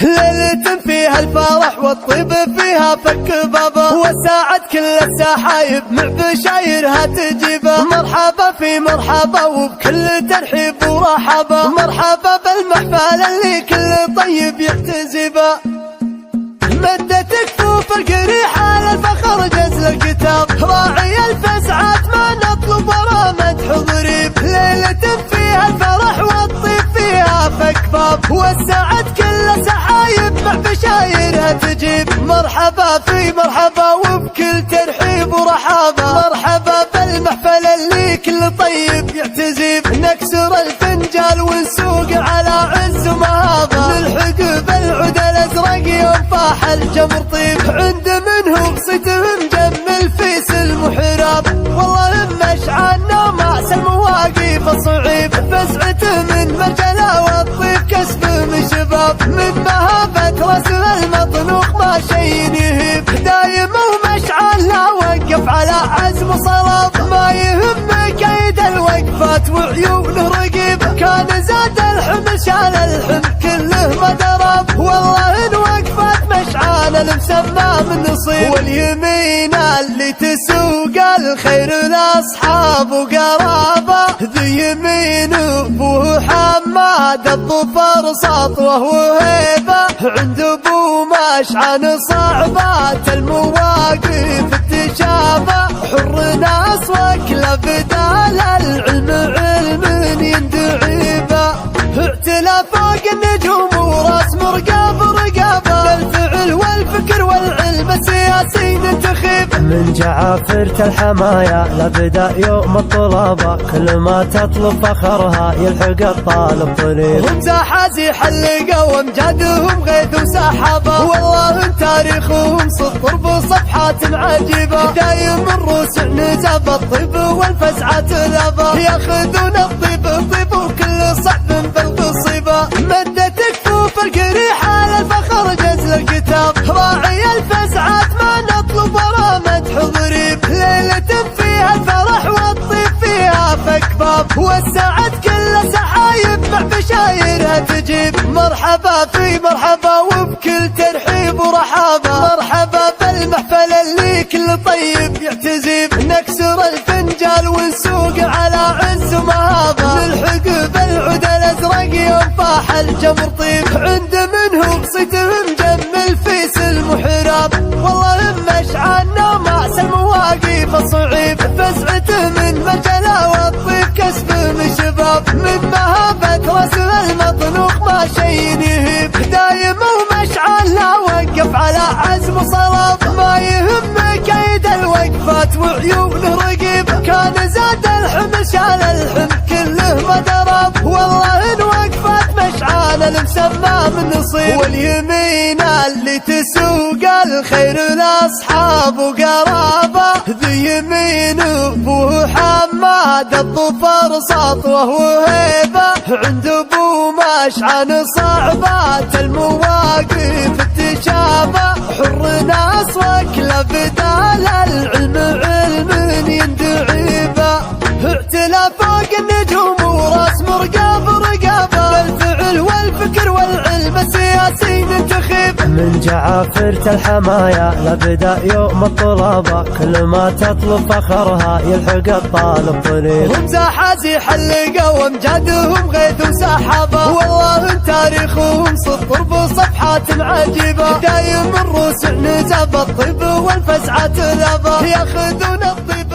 ليلة فيها الفرح والطيب فيها فك بابا، وساعد كل السحايب مع بشايرها تجيبه. مرحبا في مرحبا وبكل ترحيب ورحبا، مرحبا بالمحفل اللي كل طيب يحتزبه. مدت كفوف القريح على الفخر جزل الكتاب، راعي الفزعات ما نطلب ورا مدح ضريب. ليلة فيها الفرح والطيب فيها فك باب، وساعد كل سحايب مع بشايرها تجيب. مرحبا في مرحبا وبكل ترحيب ورحابة، مرحبا بالمحفل اللي كل طيب يعتزب. نكسر الفنجال ونسوق على عز ومهابة، نلحق بالعود الازرق يوم فاح الجمر طيب. عند منهم صيتهم جمل في سلم وحراب، والله مشعلنا مع المواقف الصعيب. فزعته من مرجله والطيب كسبه من شباب، من مهابة رسم المطنوخ ما شي يهيب. دايم ومشعل لا وقف على عزم وصلاب، ما يهم كيد الوقفات وعيونه رقيب. كان زاد الحمل شال الحمل كله ما درب، والله ان وقفات مشعل المسمى من نصيب. واليمين اللي تسوق الخير لاصحاب وقرابه، ذي يمين ابو حماد الظفر سطوه وهيبه. عند ابو مشعل صعبات المواقف التشابه، حر ناس وكله بدال العلم علم يندعيبه. اعتلى فوق النجوم وراس مرقاب رقابه، بالفعل والفكر والعلم السياسي ننتخب. من جعافرة الحمايا لبدا يوم الطلابة، كل ما تطلب فخرها يلحق الطالب طريق. هم زحازي حلقوا وامجادهم غيث وسحابة، والله تاريخهم سطر بصفحات عجيبة. دايم الروس نزاب الطيب والفزعات لابا، ياخذون الطيب طيب وكل صعب بالقصيبة. مدت كفوف القريح على الفخر جزل الكتاب، راعي الفزعات ما نطلب ورا مدح ضريب. ليلة فيها الفرح والطيب فيها فك باب، وساعد كل سحايب مع بشايرها تجيب. مرحبا في مرحبا وبكل ترحيب ورحابة، مرحبا بالمحفل اللي كل طيب يعتزب. نكسر الفنجال ونسوق على عز ومهابة، نلحق بالعود الازرق يوم فاح الجمر طيب. عند منهم صيتهم جمل في سلم وحراب، والله مشعلنا مع المواقف الصعيب. فزعته من مرجله والطيب كسبه من شباب، من مهابة رسم المطنوخ ما شي يهيب. دايم ومشعل لا وقف على عزم وصلاب، ما يهم كيد الوقفات وعيونه رقيب. كان زاد الحمل شال الحمل كله ما درب، والله ان وقفات مشعل المسمى من نصيب. واليمين اللي تسوق الخير لاصحاب وقرابه، ذي يمين ابو حماد الظفر سطوه وهيبه. عند ابو مشعل صعبات المواقف التشابه، حر ناس وكله بدال العلم علم يندعيبه. اعتلى فوق النجوم وراس مرقاب رقابه، بالفعل والفكر والعلم السياسي ننتخب. من جعافرة الحمايا لبدا يوم الطلابة، كل ما تطلب فخرها يلحق الطالب طريق. هم زحازي حلقوا وامجادهم غيث وسحابة، والله تاريخهم سطر بصفحات عجيبة. دايم الروس نزاب الطيب والفزعات لابا، ياخذون الطيب